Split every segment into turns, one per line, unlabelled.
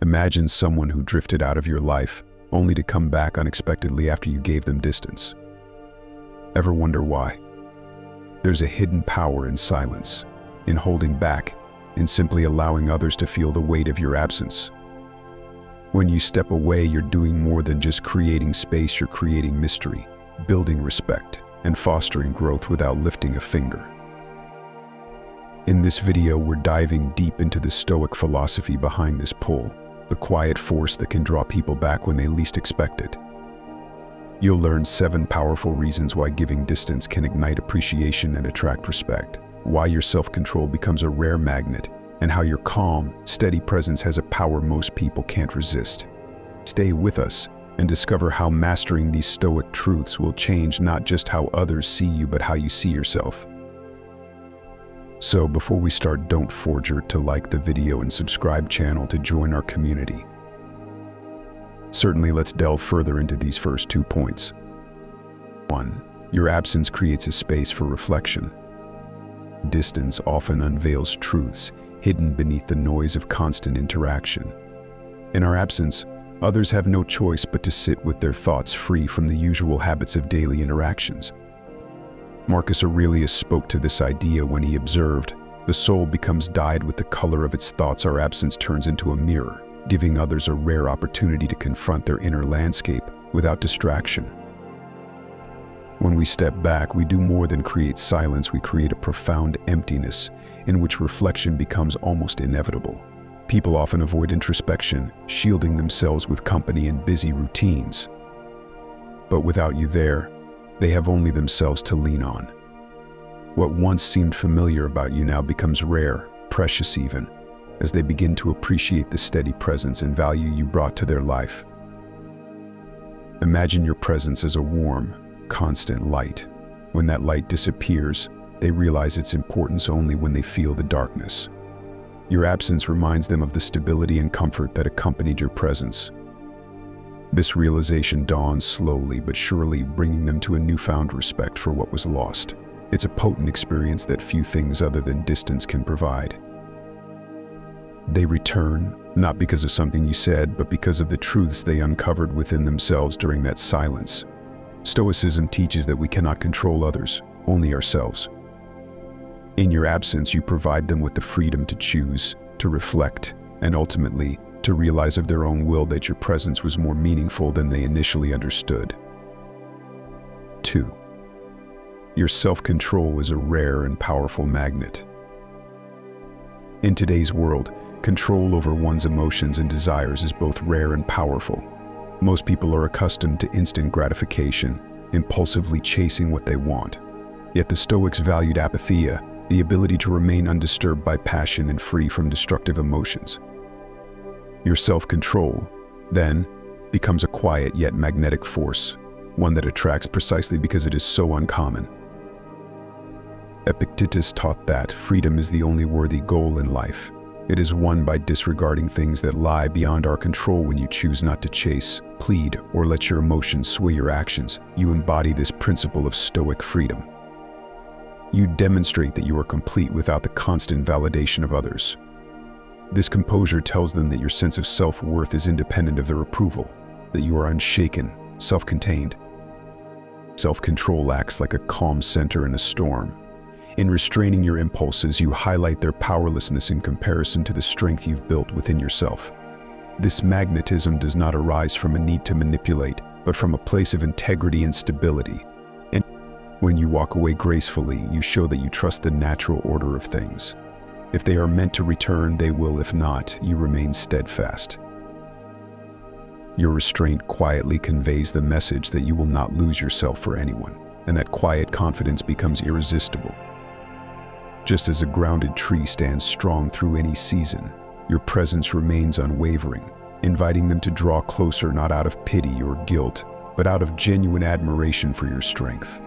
Imagine someone who drifted out of your life, only to come back unexpectedly after you gave them distance. Ever wonder why? There's a hidden power in silence, in holding back, in simply allowing others to feel the weight of your absence. When you step away, you're doing more than just creating space, you're creating mystery, building respect, and fostering growth without lifting a finger. In this video, we're diving deep into the Stoic philosophy behind this pull, the quiet force that can draw people back when they least expect it. You'll learn 7 powerful reasons why giving distance can ignite appreciation and attract respect, why your self-control becomes a rare magnet, and how your calm, steady presence has a power most people can't resist. Stay with us and discover how mastering these Stoic truths will change not just how others see you, but how you see yourself. So before we start, don't forget to like the video and subscribe channel to join our community. Certainly, let's delve further into these first 2 points. 1. Your absence creates a space for reflection. Distance often unveils truths hidden beneath the noise of constant interaction. In our absence, others have no choice but to sit with their thoughts free from the usual habits of daily interactions. Marcus Aurelius spoke to this idea when he observed, "The soul becomes dyed with the color of its thoughts. Our absence turns into a mirror, giving others a rare opportunity to confront their inner landscape without distraction." When we step back, we do more than create silence, we create a profound emptiness in which reflection becomes almost inevitable. People often avoid introspection, shielding themselves with company and busy routines. But without you there, they have only themselves to lean on. What once seemed familiar about you now becomes rare, precious even, as they begin to appreciate the steady presence and value you brought to their life. Imagine your presence as a warm, constant light. When that light disappears, they realize its importance only when they feel the darkness. Your absence reminds them of the stability and comfort that accompanied your presence. This realization dawns slowly but surely, bringing them to a newfound respect for what was lost. It's a potent experience that few things other than distance can provide. They return, not because of something you said, but because of the truths they uncovered within themselves during that silence. Stoicism teaches that we cannot control others, only ourselves. In your absence, you provide them with the freedom to choose, to reflect, and ultimately, to realize of their own will that your presence was more meaningful than they initially understood. 2. Your self-control is a rare and powerful magnet. In today's world, control over one's emotions and desires is both rare and powerful. Most people are accustomed to instant gratification, impulsively chasing what they want. Yet the Stoics valued apatheia, the ability to remain undisturbed by passion and free from destructive emotions. Your self-control, then, becomes a quiet yet magnetic force, one that attracts precisely because it is so uncommon. Epictetus taught that freedom is the only worthy goal in life. It is won by disregarding things that lie beyond our control. When you choose not to chase, plead, or let your emotions sway your actions, you embody this principle of Stoic freedom. You demonstrate that you are complete without the constant validation of others. This composure tells them that your sense of self-worth is independent of their approval, that you are unshaken, self-contained. Self-control acts like a calm center in a storm. In restraining your impulses, you highlight their powerlessness in comparison to the strength you've built within yourself. This magnetism does not arise from a need to manipulate, but from a place of integrity and stability. And when you walk away gracefully, you show that you trust the natural order of things. If they are meant to return, they will. If not, you remain steadfast. Your restraint quietly conveys the message that you will not lose yourself for anyone, and that quiet confidence becomes irresistible. Just as a grounded tree stands strong through any season, your presence remains unwavering, inviting them to draw closer not out of pity or guilt, but out of genuine admiration for your strength.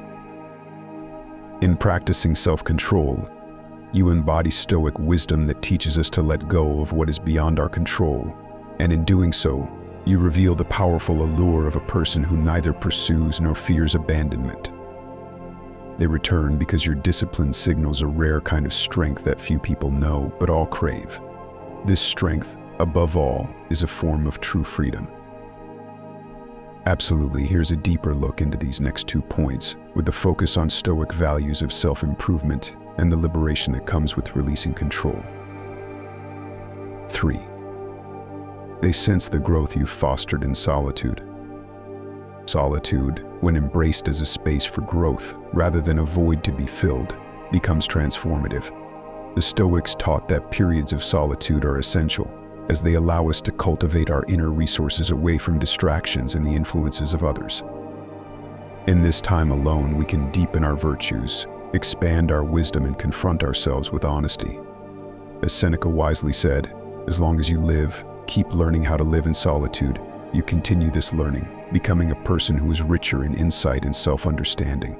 In practicing self-control, you embody Stoic wisdom that teaches us to let go of what is beyond our control, and in doing so, you reveal the powerful allure of a person who neither pursues nor fears abandonment. They return because your discipline signals a rare kind of strength that few people know, but all crave. This strength, above all, is a form of true freedom. Absolutely, here's a deeper look into these next 2 points, with the focus on Stoic values of self-improvement and the liberation that comes with releasing control. 3. They sense the growth you've fostered in solitude. Solitude, when embraced as a space for growth rather than a void to be filled, becomes transformative. The Stoics taught that periods of solitude are essential, as they allow us to cultivate our inner resources away from distractions and the influences of others. In this time alone, we can deepen our virtues, expand our wisdom, and confront ourselves with honesty. As Seneca wisely said, as long as you live, keep learning how to live in solitude. You continue this learning, becoming a person who is richer in insight and self-understanding.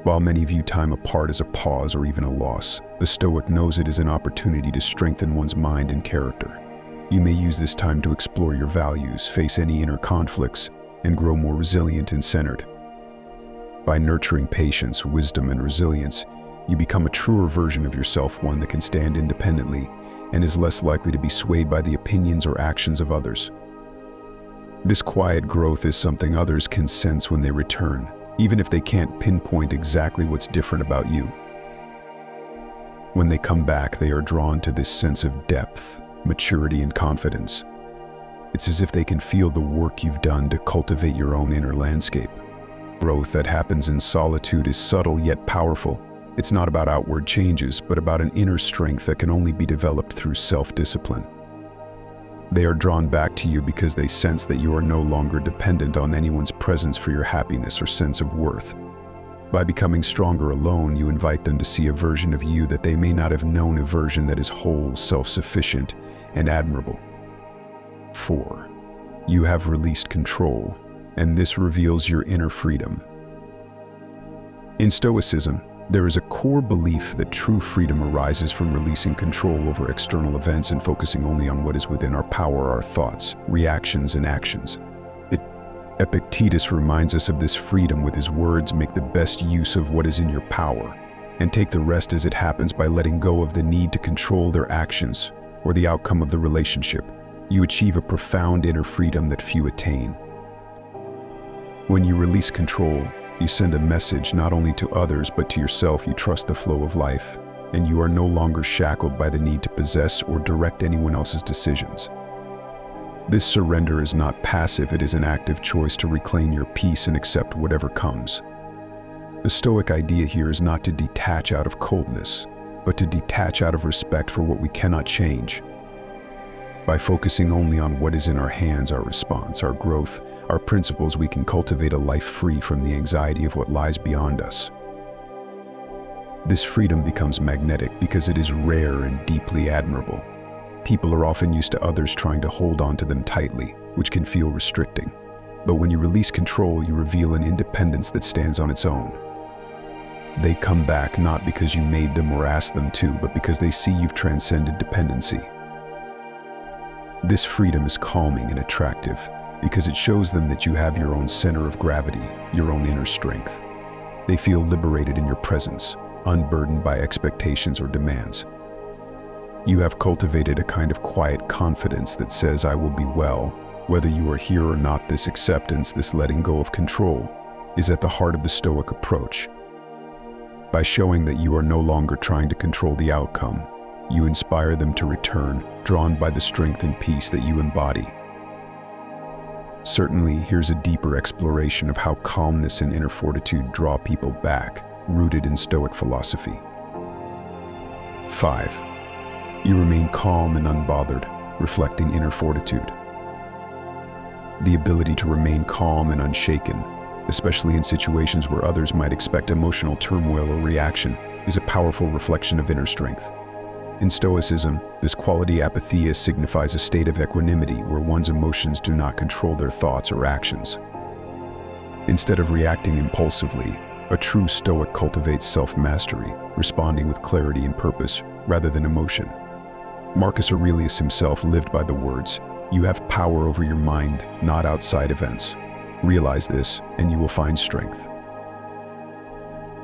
While many view time apart as a pause or even a loss, the Stoic knows it is an opportunity to strengthen one's mind and character. You may use this time to explore your values, face any inner conflicts, and grow more resilient and centered. By nurturing patience, wisdom, and resilience, you become a truer version of yourself, one that can stand independently and is less likely to be swayed by the opinions or actions of others. This quiet growth is something others can sense when they return, even if they can't pinpoint exactly what's different about you. When they come back, they are drawn to this sense of depth, maturity, and confidence. It's as if they can feel the work you've done to cultivate your own inner landscape. Growth that happens in solitude is subtle yet powerful. It's not about outward changes, but about an inner strength that can only be developed through self-discipline. They are drawn back to you because they sense that you are no longer dependent on anyone's presence for your happiness or sense of worth. By becoming stronger alone, you invite them to see a version of you that they may not have known, a version that is whole, self-sufficient, and admirable. 4. You have released control, and this reveals your inner freedom. In Stoicism, there is a core belief that true freedom arises from releasing control over external events and focusing only on what is within our power, our thoughts, reactions, and actions. Epictetus reminds us of this freedom with his words, "Make the best use of what is in your power, and take the rest as it happens." By letting go of the need to control their actions or the outcome of the relationship, you achieve a profound inner freedom that few attain. When you release control, you send a message not only to others but to yourself. You trust the flow of life, and you are no longer shackled by the need to possess or direct anyone else's decisions. This surrender is not passive, it is an active choice to reclaim your peace and accept whatever comes. The Stoic idea here is not to detach out of coldness, but to detach out of respect for what we cannot change. By focusing only on what is in our hands, our response, our growth, our principles, we can cultivate a life free from the anxiety of what lies beyond us. This freedom becomes magnetic because it is rare and deeply admirable. People are often used to others trying to hold on to them tightly, which can feel restricting. But when you release control, you reveal an independence that stands on its own. They come back not because you made them or asked them to, but because they see you've transcended dependency. This freedom is calming and attractive because it shows them that you have your own center of gravity, your own inner strength. They feel liberated in your presence, unburdened by expectations or demands. You have cultivated a kind of quiet confidence that says, "I will be well, whether you are here or not." This acceptance, this letting go of control, is at the heart of the Stoic approach. By showing that you are no longer trying to control the outcome, you inspire them to return, drawn by the strength and peace that you embody. Certainly, here's a deeper exploration of how calmness and inner fortitude draw people back, rooted in Stoic philosophy. 5. You remain calm and unbothered, reflecting inner fortitude. The ability to remain calm and unshaken, especially in situations where others might expect emotional turmoil or reaction, is a powerful reflection of inner strength. In Stoicism, this quality apatheia signifies a state of equanimity where one's emotions do not control their thoughts or actions. Instead of reacting impulsively, a true Stoic cultivates self-mastery, responding with clarity and purpose rather than emotion. Marcus Aurelius himself lived by the words, "You have power over your mind, not outside events. Realize this, and you will find strength."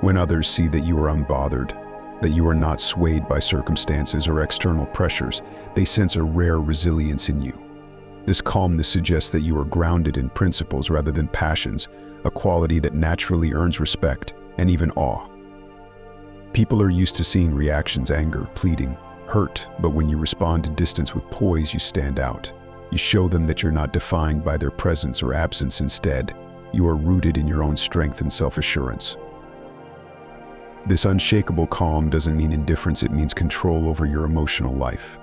When others see that you are unbothered, that you are not swayed by circumstances or external pressures. They sense a rare resilience in you. This calmness suggests that you are grounded in principles rather than passions, a quality that naturally earns respect and even awe. People are used to seeing reactions: anger, pleading, hurt, but when you respond to distance with poise, you stand out. You show them that you're not defined by their presence or absence. Instead, you are rooted in your own strength and self-assurance. This unshakable calm doesn't mean indifference, it means control over your emotional life.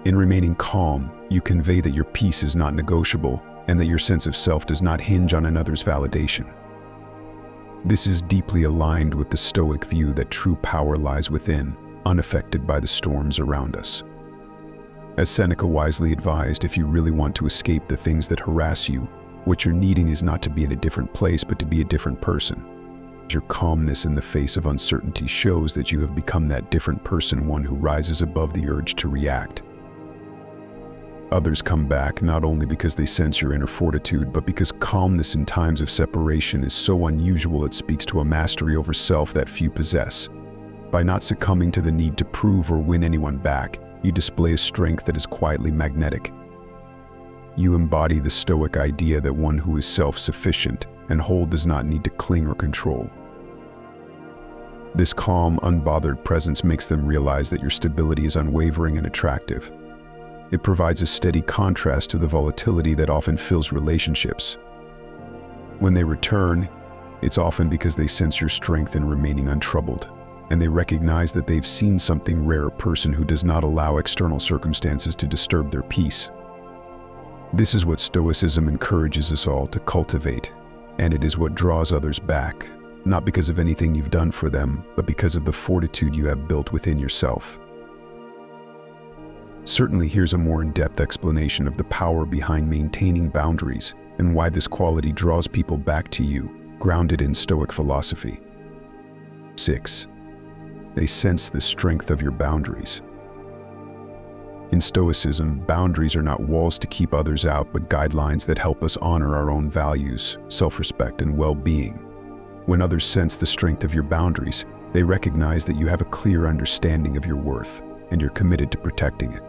In remaining calm, you convey that your peace is not negotiable and that your sense of self does not hinge on another's validation. This is deeply aligned with the Stoic view that true power lies within, unaffected by the storms around us. As Seneca wisely advised, if you really want to escape the things that harass you, what you're needing is not to be in a different place, but to be a different person. Your calmness in the face of uncertainty shows that you have become that different person, one who rises above the urge to react. Others come back not only because they sense your inner fortitude, but because calmness in times of separation is so unusual it speaks to a mastery over self that few possess. By not succumbing to the need to prove or win anyone back, you display a strength that is quietly magnetic. You embody the Stoic idea that one who is self-sufficient and whole does not need to cling or control. This calm, unbothered presence makes them realize that your stability is unwavering and attractive. It provides a steady contrast to the volatility that often fills relationships. When they return, it's often because they sense your strength in remaining untroubled, and they recognize that they've seen something rare: a person who does not allow external circumstances to disturb their peace. This is what Stoicism encourages us all to cultivate, and it is what draws others back, not because of anything you've done for them, but because of the fortitude you have built within yourself. Certainly, here's a more in-depth explanation of the power behind maintaining boundaries and why this quality draws people back to you, grounded in Stoic philosophy. 6. They sense the strength of your boundaries. In Stoicism, boundaries are not walls to keep others out, but guidelines that help us honor our own values, self-respect, and well-being. When others sense the strength of your boundaries, they recognize that you have a clear understanding of your worth, and you're committed to protecting it.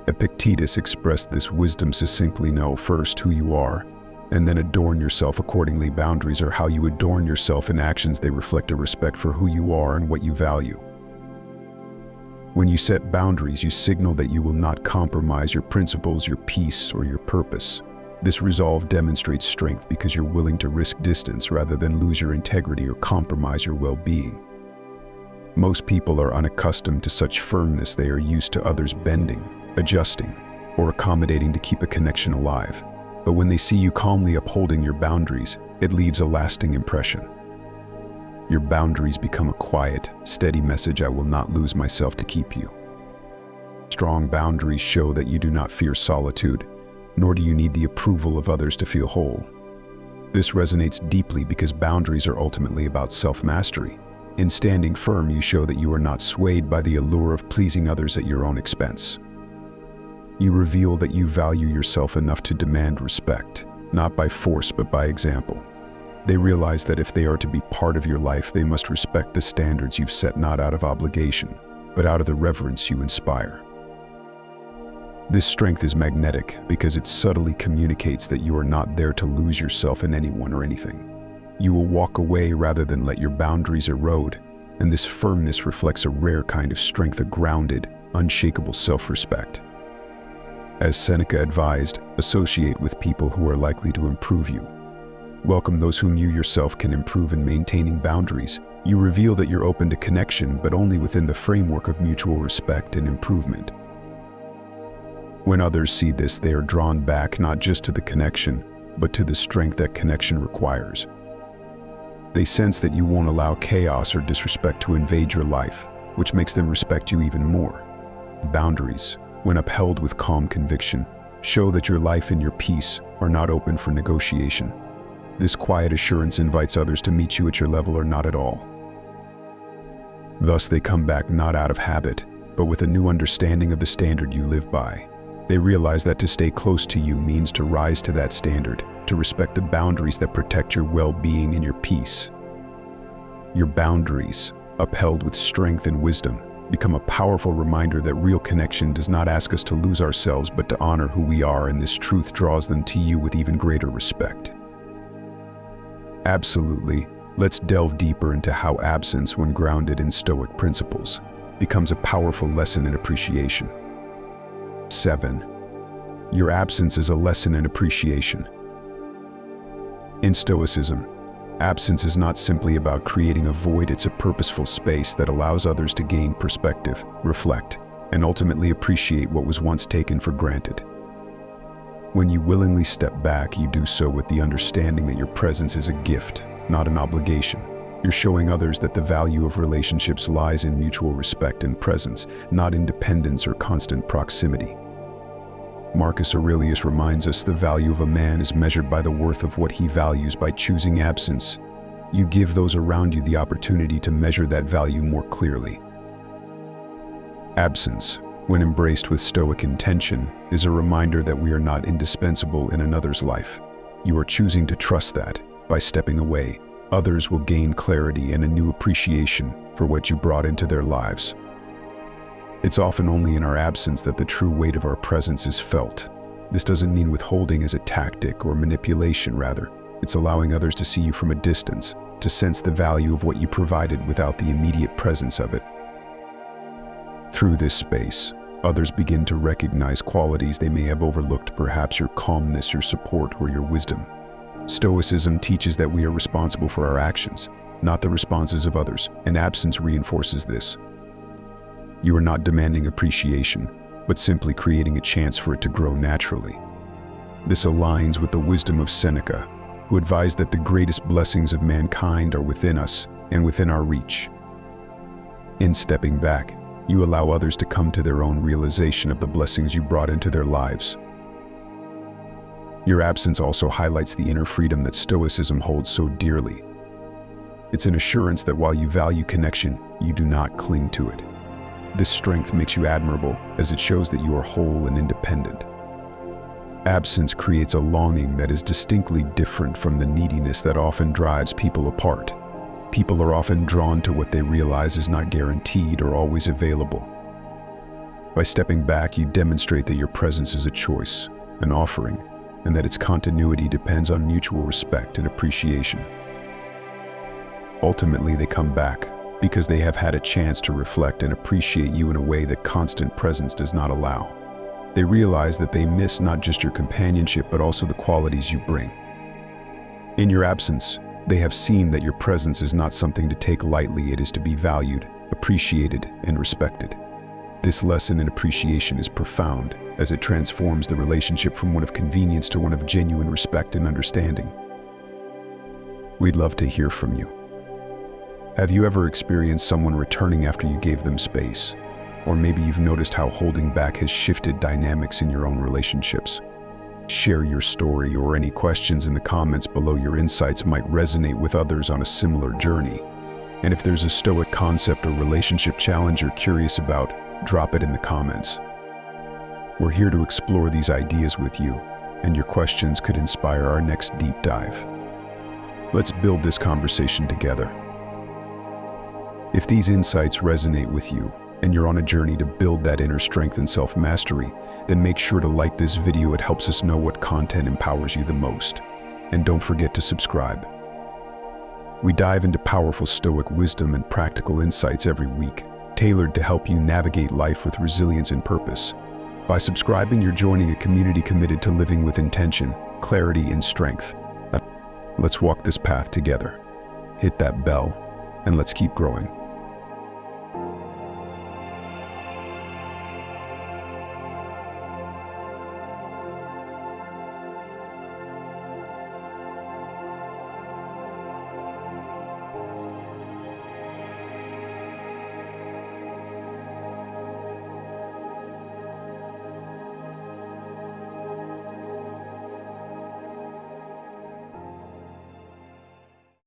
Epictetus expressed this wisdom succinctly: know first who you are, and then adorn yourself accordingly. Boundaries are how you adorn yourself in actions. They reflect a respect for who you are and what you value. When you set boundaries, you signal that you will not compromise your principles, your peace, or your purpose. This resolve demonstrates strength because you're willing to risk distance rather than lose your integrity or compromise your well-being. Most people are unaccustomed to such firmness. They are used to others bending, adjusting, or accommodating to keep a connection alive. But when they see you calmly upholding your boundaries, it leaves a lasting impression. Your boundaries become a quiet, steady message: I will not lose myself to keep you. Strong boundaries show that you do not fear solitude, nor do you need the approval of others to feel whole. This resonates deeply because boundaries are ultimately about self-mastery. In standing firm, you show that you are not swayed by the allure of pleasing others at your own expense. You reveal that you value yourself enough to demand respect, not by force but by example. They realize that if they are to be part of your life, they must respect the standards you've set, not out of obligation, but out of the reverence you inspire. This strength is magnetic because it subtly communicates that you are not there to lose yourself in anyone or anything. You will walk away rather than let your boundaries erode, and this firmness reflects a rare kind of strength, a grounded, unshakable self-respect. As Seneca advised, associate with people who are likely to improve you. Welcome those whom you yourself can improve. In maintaining boundaries, you reveal that you're open to connection, but only within the framework of mutual respect and improvement. When others see this, they are drawn back not just to the connection, but to the strength that connection requires. They sense that you won't allow chaos or disrespect to invade your life, which makes them respect you even more. Boundaries, when upheld with calm conviction, show that your life and your peace are not open for negotiation. This quiet assurance invites others to meet you at your level or not at all. Thus, they come back not out of habit, but with a new understanding of the standard you live by. They realize that to stay close to you means to rise to that standard, to respect the boundaries that protect your well-being and your peace. Your boundaries, upheld with strength and wisdom, become a powerful reminder that real connection does not ask us to lose ourselves but to honor who we are, and this truth draws them to you with even greater respect. Absolutely. Let's delve deeper into how absence, when grounded in Stoic principles, becomes a powerful lesson in appreciation. 7. Your absence is a lesson in appreciation. In Stoicism, absence is not simply about creating a void, it's a purposeful space that allows others to gain perspective, reflect, and ultimately appreciate what was once taken for granted. When you willingly step back, you do so with the understanding that your presence is a gift, not an obligation. You're showing others that the value of relationships lies in mutual respect and presence, not in dependence or constant proximity. Marcus Aurelius reminds us the value of a man is measured by the worth of what he values. By choosing absence, you give those around you the opportunity to measure that value more clearly. Absence, when embraced with Stoic intention, is a reminder that we are not indispensable in another's life. You are choosing to trust that, by stepping away, others will gain clarity and a new appreciation for what you brought into their lives. It's often only in our absence that the true weight of our presence is felt. This doesn't mean withholding as a tactic or manipulation, rather, it's allowing others to see you from a distance, to sense the value of what you provided without the immediate presence of it. Through this space, others begin to recognize qualities they may have overlooked, perhaps your calmness, your support, or your wisdom. Stoicism teaches that we are responsible for our actions, not the responses of others, and absence reinforces this. You are not demanding appreciation, but simply creating a chance for it to grow naturally. This aligns with the wisdom of Seneca, who advised that the greatest blessings of mankind are within us and within our reach. In stepping back, you allow others to come to their own realization of the blessings you brought into their lives. Your absence also highlights the inner freedom that Stoicism holds so dearly. It's an assurance that while you value connection, you do not cling to it. This strength makes you admirable, as it shows that you are whole and independent. Absence creates a longing that is distinctly different from the neediness that often drives people apart. People are often drawn to what they realize is not guaranteed or always available. By stepping back, you demonstrate that your presence is a choice, an offering, and that its continuity depends on mutual respect and appreciation. Ultimately, they come back because they have had a chance to reflect and appreciate you in a way that constant presence does not allow. They realize that they miss not just your companionship, but also the qualities you bring. In your absence, they have seen that your presence is not something to take lightly, it is to be valued, appreciated, and respected. This lesson in appreciation is profound, as it transforms the relationship from one of convenience to one of genuine respect and understanding. We'd love to hear from you. Have you ever experienced someone returning after you gave them space? Or maybe you've noticed how holding back has shifted dynamics in your own relationships. Share your story or any questions in the comments below. Your insights might resonate with others on a similar journey. And if there's a Stoic concept or relationship challenge you're curious about, drop it in the comments. We're here to explore these ideas with you, and your questions could inspire our next deep dive. Let's build this conversation together. If these insights resonate with you, and you're on a journey to build that inner strength and self-mastery, then make sure to like this video. It helps us know what content empowers you the most. And don't forget to subscribe. We dive into powerful Stoic wisdom and practical insights every week, tailored to help you navigate life with resilience and purpose. By subscribing, you're joining a community committed to living with intention, clarity, and strength. Let's walk this path together. Hit that bell, and let's keep growing.